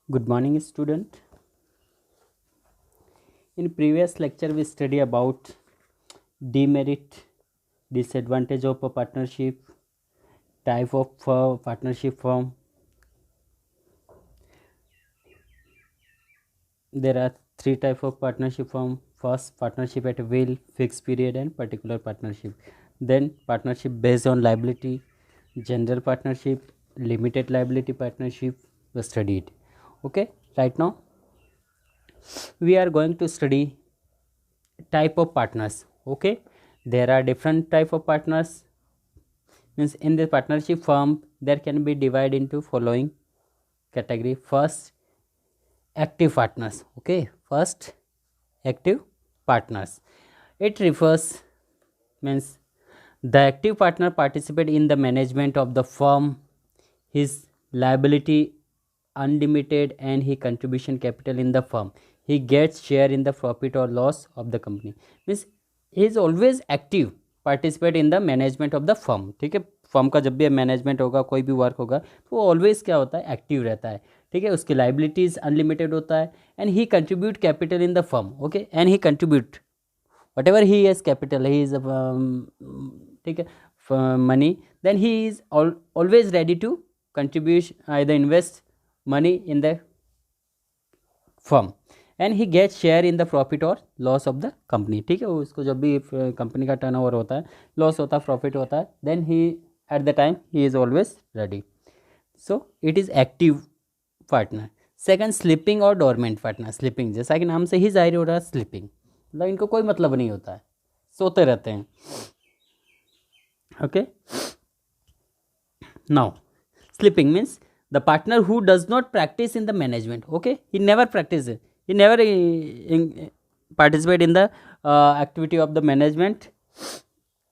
Good morning, student. In previous lecture, we study about demerit, disadvantage of a partnership, type of partnership firm. There are three types of partnership firm. First, partnership at will, fixed period, and particular partnership. Then, partnership based on liability, general partnership, limited liability partnership. We studied. Okay, right now we are going to study type of partners. Okay, there are different type of partners. Means in the partnership firm there can be divided into following category. First, active partners. Okay, first, active partners. It refers, means the active partner participate in the management of the firm. His liability unlimited and he contribution capital in the firm. He gets share in the profit or loss of the company. Means he is always active, participate in the management of the firm. ठीक है, firm का जब भी management होगा, कोई भी work होगा, तो वो ऑलवेज क्या होता है, एक्टिव रहता है. ठीक है, उसकी लाइबिलिटीज अनलिमिटेड होता है and he contribute capital in the firm. Okay, and he contribute what ever he has capital, he is, ठीक है, money, then he is always ready to contribute, either invest money in the firm and he gets share in the profit or loss of the company. ठीक है, उसको जब भी company का turnover होता है, लॉस होता है, प्रॉफिट होता है, then he at the time he is always ready. So it is active partner. Second, sleeping और डोरमेंट पार्टनर. स्लीपिंग जैसा कि नाम से ही जाहिर हो रहा है, स्लीपिंग मतलब इनको कोई मतलब नहीं होता है, सोते रहते हैं. Okay, now sleeping means the partner who does not practice in the management. Okay, he never practices, he never participate in the activity of the management.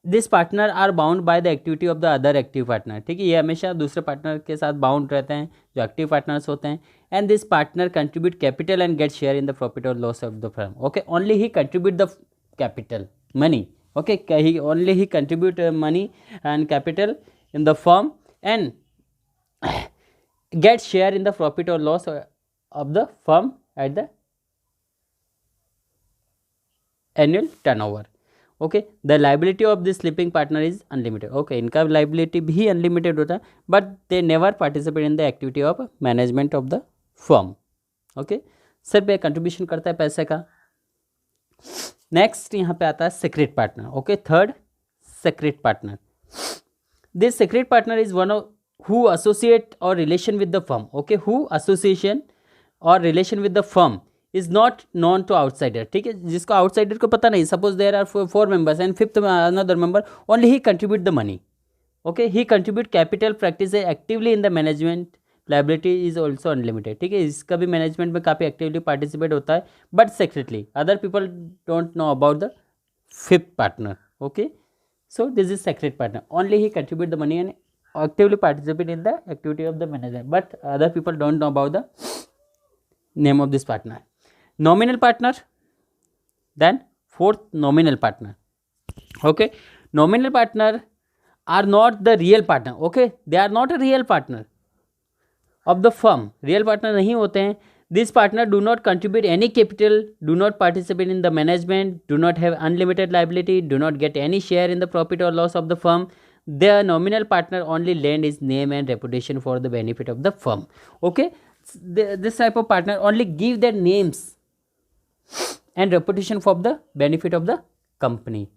This partner are bound by the activity of the other active partner. ठीक है, ये हमेशा दूसरे partner के साथ bound रहते हैं जो एक्टिव पार्टनर्स होते हैं. And this partner contribute capital and get share in the profit or loss of the firm. Okay, only he contribute the capital money. Okay, he only he contribute money and capital in the firm and get share in the profit or loss of the firm at the annual turnover. Okay, the liability of this sleeping partner is unlimited. Okay, इनका liability भी unlimited होता है, but they never participate in the activity of management of the firm. Okay, सिर्फ ये contribution करता है पैसे का. नेक्स्ट यहाँ पे आता है secret partner. Okay, third, secret partner. This secret partner is one of who associate or relation with the firm. Okay, who association or relation with the firm is not known to outsider. ठीक है, जिसको outsider को पता नहीं, suppose there are 4 members and fifth another member, only he contribute the money. Okay, he contribute capital, practice actively in the management, liability is also unlimited. ठीक है, इसका भी मैनेजमेंट में काफ़ी एक्टिवली पार्टिसिपेट होता है, but secretly other people don't know about the fifth partner. Okay, so this is secret partner. Only he contribute the money and actively participate in the activity of the management, but other people don't know about the name of this partner. Nominal partner. Then fourth, nominal partner. Okay, nominal partner are not the real partner. Okay, they are not a real partner of the firm. Real partner नहीं होते हैं. This partner do not contribute any capital, do not participate in the management, do not have unlimited liability, do not get any share in the profit or loss of the firm. The nominal partner only lend his name and reputation for the benefit of the firm. Okay, this type of partner only give their names and reputation for the benefit of the company.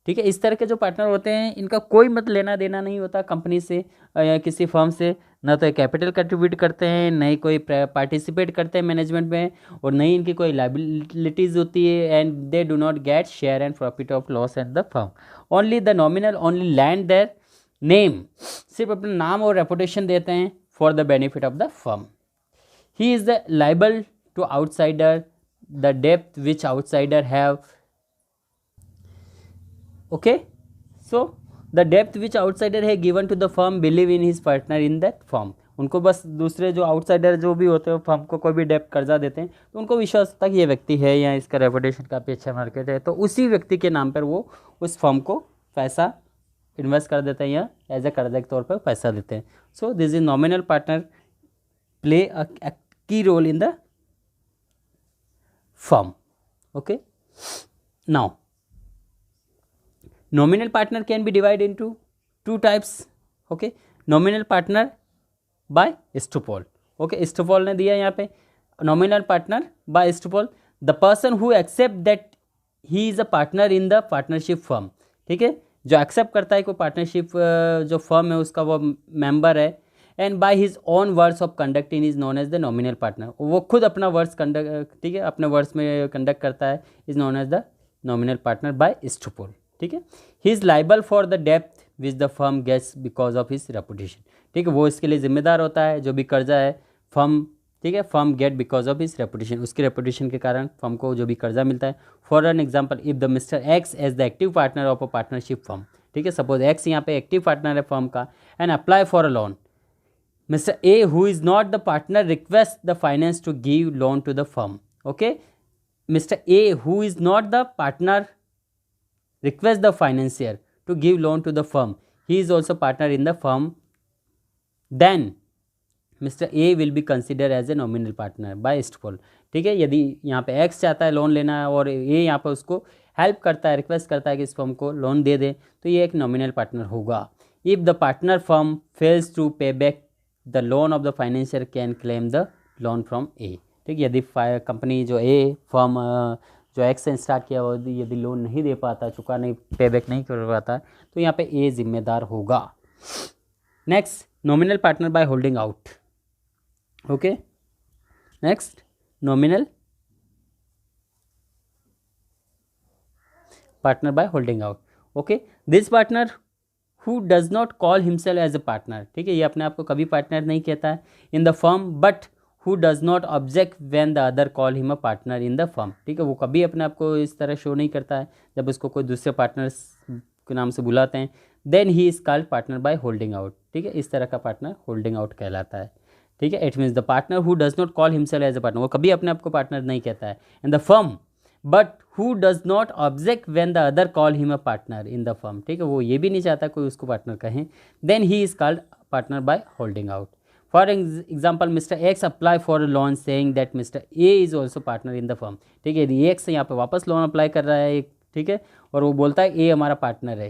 ठीक है, इस तरह के जो partner होते हैं इनका कोई मत लेना देना नहीं होता कंपनी से या किसी फर्म से. ना तो कैपिटल कंट्रीब्यूट करते हैं, नहीं कोई पार्टिसिपेट करते हैं मैनेजमेंट में, और नहीं इनकी कोई लाइबिलिटीज़ होती है. And they do not get share and profit of loss at the firm. Only the nominal only lend their name, सिर्फ अपना नाम और रेपुटेशन देते हैं for the benefit of the firm. He is the liable to outsider, the डेप्थ which outsider have. Okay, so the depth which outsider है given to the firm believe in his partner in that firm. उनको बस दूसरे जो outsider जो भी होते हैं फर्म को कोई भी डेप्थ कर्जा देते हैं तो उनको विश्वास होता है कि ये व्यक्ति है या इसका रेपुटेशन काफ़ी अच्छा मार्केट है, तो उसी व्यक्ति के नाम पर वो उस फर्म को पैसा इन्वेस्ट कर देते हैं या एज ए कर्जा के तौर पर पैसा देते हैं. सो this is nominal partner play a key role in the firm. Okay, now nominal partner can be divided into two types. Okay, nominal partner by Estoppel. Okay, Estoppel ने दिया यहाँ पे nominal partner by Estoppel, the person who accept that he is a partner in the partnership firm. ठीक है, जो accept करता है कोई पार्टनरशिप जो फर्म है उसका वो मेंबर है, and by his own words of conduct in is known as the nominal partner. वो खुद अपना वर्ड्स कंडक्ट, ठीक है, अपने वर्ड्स में कंडक्ट करता है, is known as the nominal partner by Estoppel. ठीक है, he is liable for the डेप्थ which the firm gets because of his reputation. ठीक है, वो इसके लिए जिम्मेदार होता है जो भी कर्जा है फर्म, ठीक है, firm get because of his reputation, उसकी रेपुटेशन के कारण फर्म को जो भी कर्जा मिलता है. For an example, if the mister X as the active partner of a partnership firm. ठीक है, सपोज एक्स यहाँ पे एक्टिव पार्टनर है फर्म का, and apply for a loan. Mister A who is not the partner request the finance to give loan to the firm. Okay, mister A who is not the partner request the financier to give loan to the firm, he is also partner in the firm, then Mr. A will be considered as a nominal partner by Estoppel. ठीक है, यदि यहाँ पे X चाहता है loan लेना और A यहाँ पे उसको हेल्प करता है, रिक्वेस्ट करता है कि इस फर्म को लोन दे दे, तो ये एक नॉमिनल पार्टनर होगा. If the partner firm fails to pay back the loan of the financier can claim the loan from A. ठीक है, यदि कंपनी जो A फर्म जो एक्स से स्टार्ट किया हुआ यदि लोन नहीं दे पाता, चुका नहीं, पे बैक नहीं कर पाता, तो यहाँ पे ए जिम्मेदार होगा. Next, nominal partner by holding out. Okay, next, nominal partner by holding out. Okay, this partner who does not call himself as a partner. ठीक है, ये अपने आप को कभी पार्टनर नहीं कहता है in the firm, but who does not object when the other call him a partner in the firm. ठीक है, वो कभी अपने आप को इस तरह शो नहीं करता है जब उसको कोई दूसरे पार्टनर्स के नाम से बुलाते हैं. Then he is called partner by holding out. ठीक है, इस तरह का पार्टनर होल्डिंग आउट कहलाता है. ठीक है, it means the partner who does not call himself as a partner, वो कभी अपने आप को पार्टनर नहीं कहता है in the firm, but who does not object when the other call him a partner in the firm. ठीक है, वो ये भी नहीं चाहता कोई उसको पार्टनर कहें, then he is called partner by holding out. For example, Mr. X apply for a loan saying that Mr. A is also partner in the firm. ठीक है, यदि X यहाँ पे वापस लोन अप्लाई कर रहा है, ठीक है, और वो बोलता है A हमारा पार्टनर है,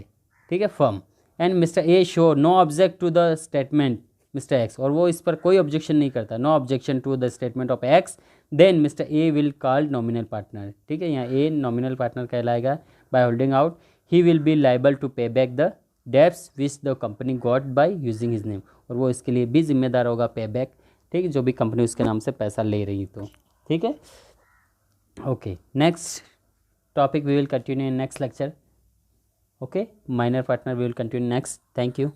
ठीक है, firm, and mister A show no object to the statement mister X, और वो इस पर कोई ऑब्जेक्शन नहीं करता, no objection to the statement of X, then mister A will called nominal partner. ठीक है, यहाँ A नॉमिनल पार्टनर कहलाएगा by holding out. He will be liable to pay back the debts which the company got by using his name, और वो इसके लिए भी जिम्मेदार होगा पे बैक. ठीक है, जो भी कंपनी उसके नाम से पैसा ले रही तो. ठीक है, okay, next topic we will continue in next lecture. Okay, minor partner we will continue next. Thank you.